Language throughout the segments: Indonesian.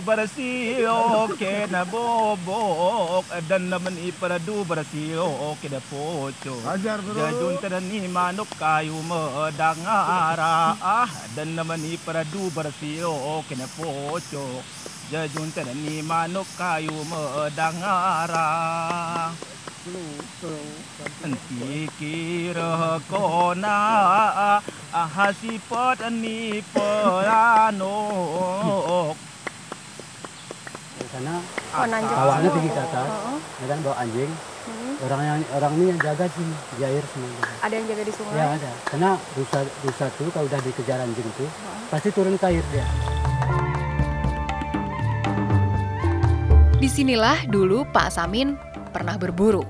bersih oke na bobok dan naman iparadu bersih oke na pocok. Ajar bro. Jajun terani manuk kayu medangara dan naman iparadu bersih oke na pocok. Jajun terani manuk kayu medangara. Enti kira kona hasipot ani peranok. Di sana nanjak kawannya semua. tinggi ke atas, ya kan bawa anjing. Orang ini yang jaga sih di air semua. Ada yang jaga di sungai? Ya ada, karena rusa tuh kalau udah dikejar anjing tuh pasti turun ke air dia. Disinilah dulu Pak Samin pernah berburu.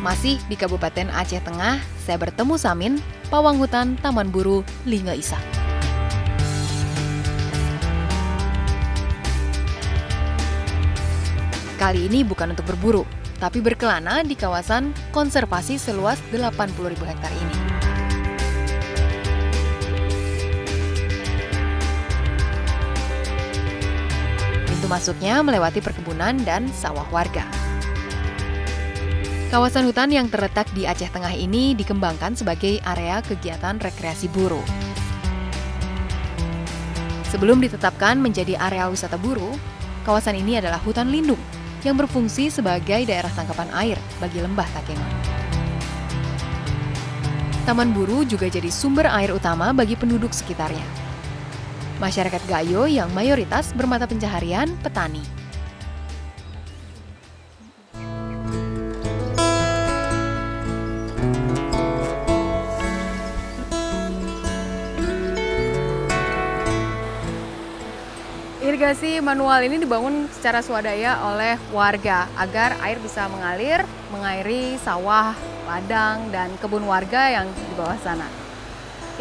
Masih di Kabupaten Aceh Tengah, saya bertemu Samin, pawang hutan Taman Buru Linge Isak. Kali ini bukan untuk berburu, tapi berkelana di kawasan konservasi seluas 80.000 hektar ini. Pintu masuknya melewati perkebunan dan sawah warga. Kawasan hutan yang terletak di Aceh Tengah ini dikembangkan sebagai area kegiatan rekreasi buru. Sebelum ditetapkan menjadi area wisata buru, kawasan ini adalah hutan lindung yang berfungsi sebagai daerah tangkapan air bagi lembah Takengon. Taman Buru juga jadi sumber air utama bagi penduduk sekitarnya. Masyarakat Gayo yang mayoritas bermata pencaharian petani. Irigasi manual ini dibangun secara swadaya oleh warga agar air bisa mengalir, mengairi sawah, ladang, dan kebun warga yang di bawah sana.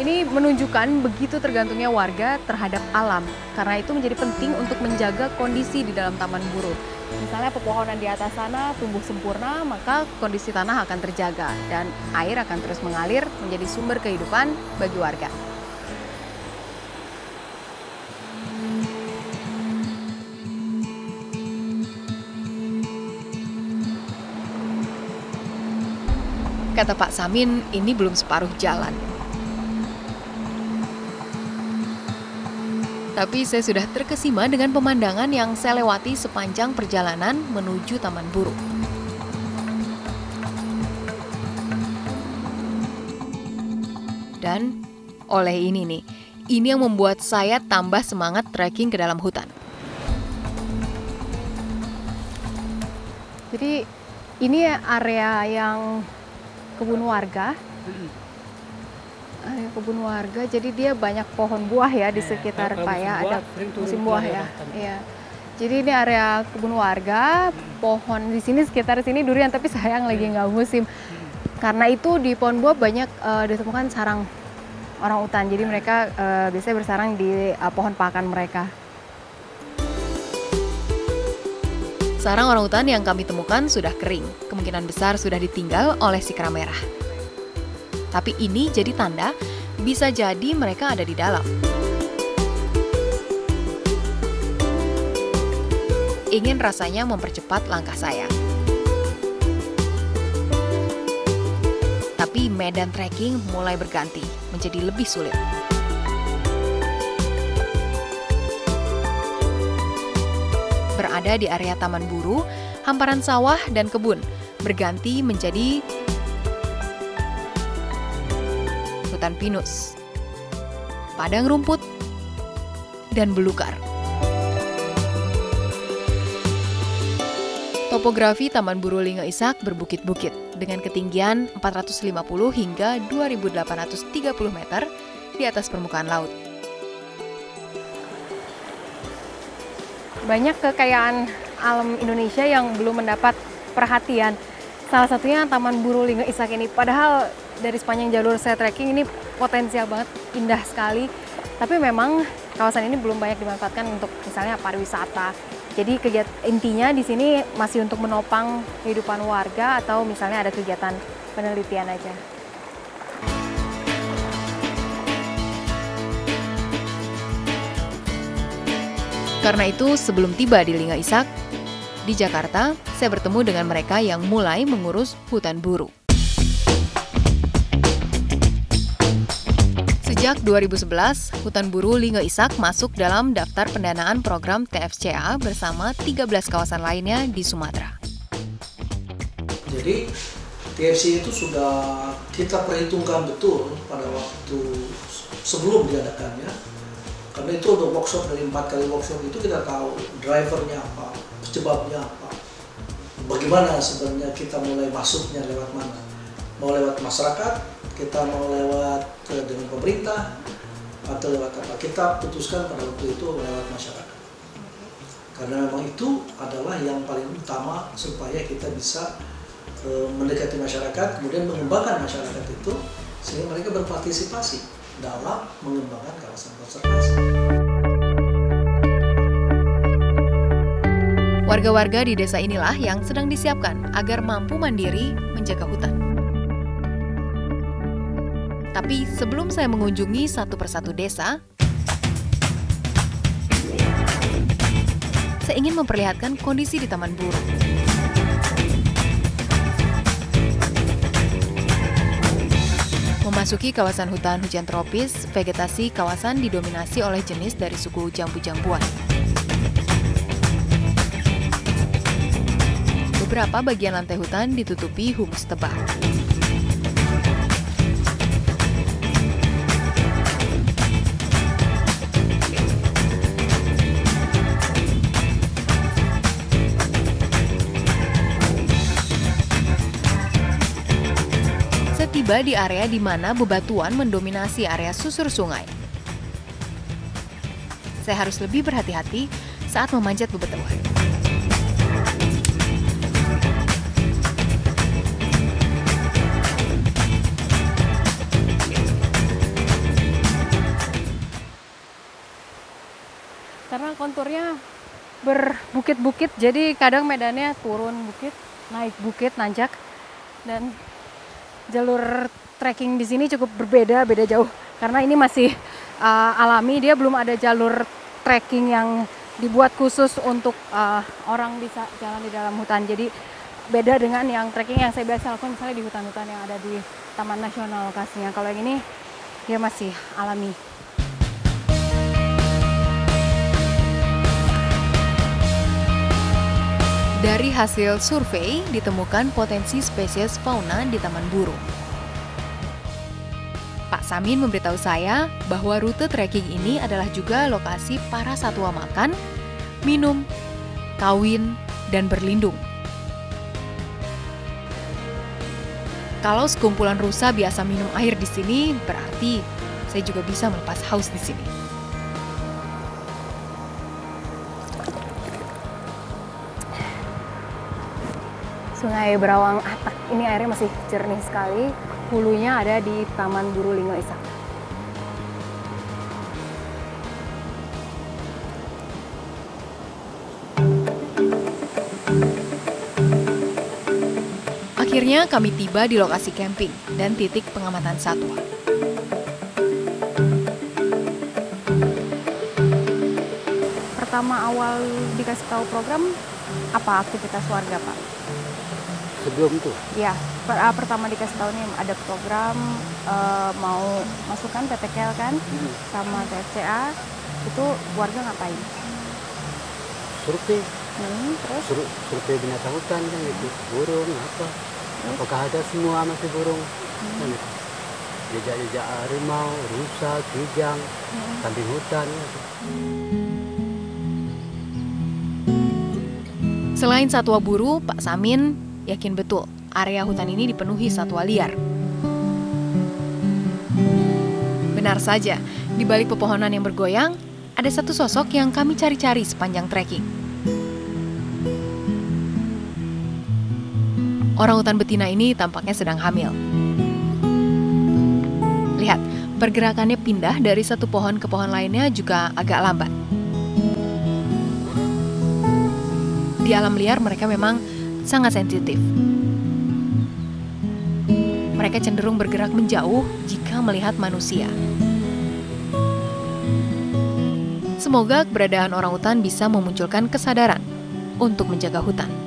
Ini menunjukkan begitu tergantungnya warga terhadap alam, karena itu menjadi penting untuk menjaga kondisi di dalam Taman Buru. Misalnya pepohonan di atas sana tumbuh sempurna, maka kondisi tanah akan terjaga dan air akan terus mengalir menjadi sumber kehidupan bagi warga. Kata Pak Samin, ini belum separuh jalan. Tapi saya sudah terkesima dengan pemandangan yang saya lewati sepanjang perjalanan menuju Taman Buru. Dan oleh ini nih, ini yang membuat saya tambah semangat trekking ke dalam hutan. Jadi ini area yang kebun warga. Area kebun warga, jadi dia banyak pohon buah ya di sekitar Pak ya, ada musim buah ya. Iya. Jadi ini area kebun warga, pohon di sini sekitar sini durian, tapi sayang lagi nggak musim. Karena itu di pohon buah banyak ditemukan sarang orang utan, jadi mereka biasanya bersarang di pohon pakan mereka. Sarang orang utan yang kami temukan sudah kering, kemungkinan besar sudah ditinggal oleh si kera merah. Tapi ini jadi tanda, bisa jadi mereka ada di dalam. Ingin rasanya mempercepat langkah saya. Tapi medan trekking mulai berganti, menjadi lebih sulit. Berada di area Taman Buru, hamparan sawah dan kebun berganti menjadi hutan pinus, padang rumput, dan belukar. Topografi Taman Buru Linge Isak berbukit-bukit dengan ketinggian 450 hingga 2.830 meter di atas permukaan laut. Banyak kekayaan alam Indonesia yang belum mendapat perhatian. Salah satunya Taman Buru Linge Isak ini. Padahal dari sepanjang jalur saya trekking ini potensial banget, indah sekali. Tapi memang kawasan ini belum banyak dimanfaatkan untuk misalnya pariwisata. Jadi intinya di sini masih untuk menopang kehidupan warga atau misalnya ada kegiatan penelitian aja. Karena itu, sebelum tiba di Lingga Isak, di Jakarta, saya bertemu dengan mereka yang mulai mengurus hutan buru. Sejak 2011, hutan buru Lingga Isak masuk dalam daftar pendanaan program TFCA bersama 13 kawasan lainnya di Sumatera. Jadi TFC itu sudah kita perhitungkan betul pada waktu sebelum diadakannya. Karena itu untuk workshop, dari 4 kali workshop itu kita tahu drivernya apa, penyebabnya apa, bagaimana sebenarnya kita mulai masuknya lewat mana. Mau lewat masyarakat, kita mau lewat dengan pemerintah, atau lewat apa. Kita putuskan pada waktu itu lewat masyarakat. Karena memang itu adalah yang paling utama supaya kita bisa mendekati masyarakat, kemudian mengembangkan masyarakat itu sehingga mereka berpartisipasi dalam mengembangkan kawasan konservasi. Warga-warga di desa inilah yang sedang disiapkan agar mampu mandiri menjaga hutan. Tapi sebelum saya mengunjungi satu persatu desa, saya ingin memperlihatkan kondisi di Taman Buru. Memasuki kawasan hutan hujan tropis, vegetasi kawasan didominasi oleh jenis dari suku jambu-jambuan. Beberapa bagian lantai hutan ditutupi humus tebal. Tiba di area di mana bebatuan mendominasi area susur sungai. Saya harus lebih berhati-hati saat memanjat bebatuan. Karena konturnya berbukit-bukit, jadi kadang medannya turun bukit, naik bukit, nanjak, dan jalur trekking di sini cukup beda jauh karena ini masih alami, dia belum ada jalur trekking yang dibuat khusus untuk orang bisa jalan di dalam hutan. Jadi beda dengan yang trekking yang saya biasa lakukan misalnya di hutan-hutan yang ada di Taman Nasional lokasinya. Kalau yang ini dia masih alami. Dari hasil survei, ditemukan potensi spesies fauna di Taman Buru. Pak Samin memberitahu saya bahwa rute trekking ini adalah juga lokasi para satwa makan, minum, kawin, dan berlindung. Kalau sekumpulan rusa biasa minum air di sini, berarti saya juga bisa melepas haus di sini. Sungai Berawang Atak ini airnya masih jernih sekali. Hulunya ada di Taman Buru Lingga Isak. Akhirnya kami tiba di lokasi camping dan titik pengamatan satwa. Pertama awal dikasih tahu program, apa aktivitas warga, Pak? Sebelum itu? Ya, pertama dikasih tahu nih ada program mau masukkan PTKL kan, sama TFCA, itu warga ngapain? Survei. Terus? Survei binatang hutan kan itu, burung apa? Apakah ada semua masih burung? Kan itu. Jejak-jejak harimau, rusa, kijang, kambing hutan. Gitu. Selain satwa buru, Pak Samin yakin betul area hutan ini dipenuhi satwa liar. Benar saja, di balik pepohonan yang bergoyang, ada satu sosok yang kami cari-cari sepanjang trekking. Orangutan betina ini tampaknya sedang hamil. Lihat, pergerakannya pindah dari satu pohon ke pohon lainnya juga agak lambat. Di alam liar mereka memang sangat sensitif. Mereka cenderung bergerak menjauh jika melihat manusia. Semoga keberadaan orangutan bisa memunculkan kesadaran untuk menjaga hutan.